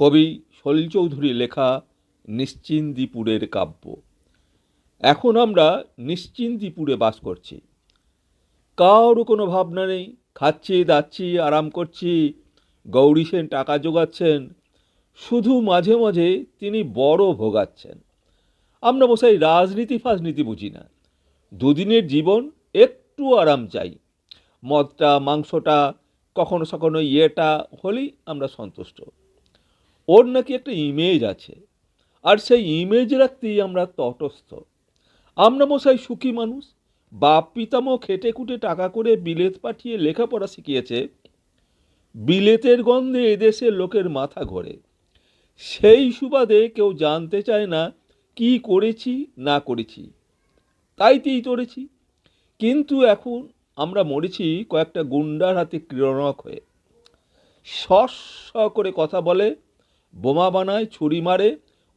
কবি সলিল চৌধুরী লেখা নিশ্চিন্দিপুরের কাব্য। এখন আমরা নিশ্চিন্দিপুরে বাস করছি। কারও কোনো ভাবনা নেই, খাচ্ছি দাচ্ছি আরাম করছি। গৌরী সেন টাকা জোগাচ্ছেন, শুধু মাঝে মাঝে তিনি বড় ভোগাচ্ছেন। আমরা মশাই রাজনীতি ফাজনীতি বুঝি না, দুদিনের জীবন একটু আরাম চাই। মদটা মাংসটা কখনো সখনো ইয়েটা হলেই আমরা সন্তুষ্ট। ওর নাকি একটা ইমেজ আছে, আর সেই ইমেজ রাখতেই আমরা তটস্থ। আমরা মশাই সুখী মানুষ, বাপ পিতামহ খেটে খুটে টাকা করে বিলেত পাঠিয়ে লেখাপড়া শিখিয়েছে। বিলেতের গন্ধে এদেশের লোকের মাথা ঘোরে। সেই সুবাদে কেউ জানতে চায় না কি করেছি না করেছি, তাইতেই তরেছি। কিন্তু এখন আমরা মরেছি কয়েকটা গুন্ডার হাতে ক্রীড়নক হয়ে। শস করে কথা বলে, বোমা বানায়, ছুরি মারে,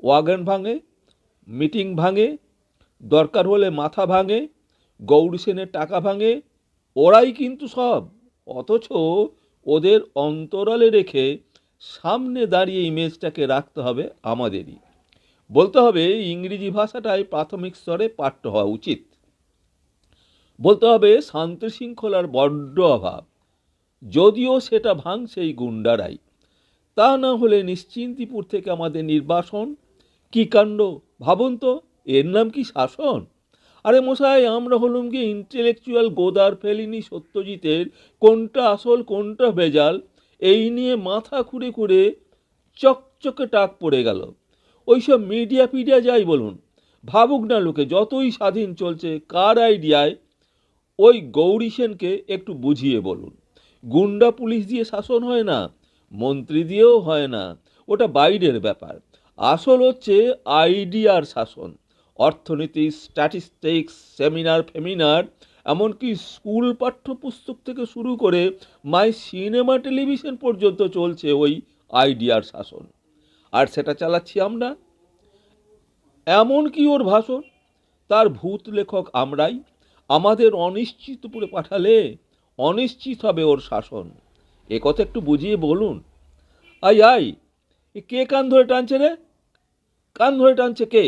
ওয়াগন ভাঙে, মিটিং ভাঙে, দরকার হলে মাথা ভাঙে, গৌরী সেনের টাকা ভাঙে। ওরাই কিন্তু সব, অথচ ওদের অন্তরালে রেখে সামনে দাঁড়িয়ে ইমেজটাকে রাখতে হবে আমাদেরই। বলতে হবে ইংরেজি ভাষাটাই প্রাথমিক স্তরে পাঠ্য হওয়া উচিত। বলতে হবে শান্তি শৃঙ্খলার বড্ড অভাব, যদিও সেটা ভাঙছে এই গুন্ডারাই। তা না হলে নিশ্চিন্তিপুর থেকে আমাদের নির্বাসন। কি কাণ্ড ভাবুন তো, এর নাম কি শাসন? আরে মশাই, আমরা হলুম কি ইন্টেলেকচুয়াল গোদার ফেলিনি সত্যজিতের কোনটা আসল কোনটা ভেজাল এই নিয়ে মাথা খুঁড়ে খুঁড়ে চকচকে টাক পড়ে গেল। ওইসব মিডিয়া ফিডিয়া যাই বলুন, ভাবুক না লোকে যতই স্বাধীন চলছে, কার আইডিয়ায়? ওই গৌরী সেনকে একটু বুঝিয়ে বলুন, গুন্ডা পুলিশ দিয়ে শাসন হয় না, মন্ত্রী দিয়েও হয় না, ওটা বাইরের ব্যাপার। আসল হচ্ছে আইডিয়ার শাসন। অর্থনীতি, স্ট্যাটিস্টিক্স, সেমিনার ফেমিনার, এমনকি স্কুল পাঠ্যপুস্তক থেকে শুরু করে মাই সিনেমা টেলিভিশন পর্যন্ত চলছে ওই আইডিয়ার শাসন। আর সেটা চালাচ্ছি আমরা। এমন কি ওর ভাষণ, তার ভূত লেখক আমরাই। আমাদের অনিশ্চিতপুরে পাঠালে অনিশ্চিত হবে ওর শাসন। এ কথা একটু বুঝিয়ে বলুন। আই আই, কে কান ধরে টানছে রে? কান ধরে টানছে কে?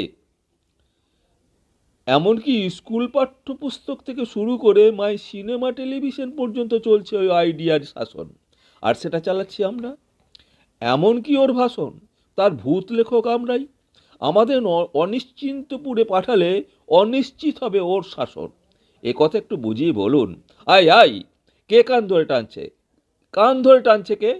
এমনকি স্কুল পাঠ্যপুস্তক থেকে শুরু করে মাই সিনেমা টেলিভিশন পর্যন্ত চলছে ওই আইডিয়ার শাসন, আর সেটা চালাচ্ছি আমরা। এমন কি ওর ভাষণ, তার ভূত লেখক আমরাই। আমাদের অনিশ্চিন্তপুরে পাঠালে অনিশ্চিত হবে ওর শাসন। এ কথা একটু বুঝিয়ে বলুন। আই আই, কে কান ধরে টানছে? কান ধরে টানছে কে?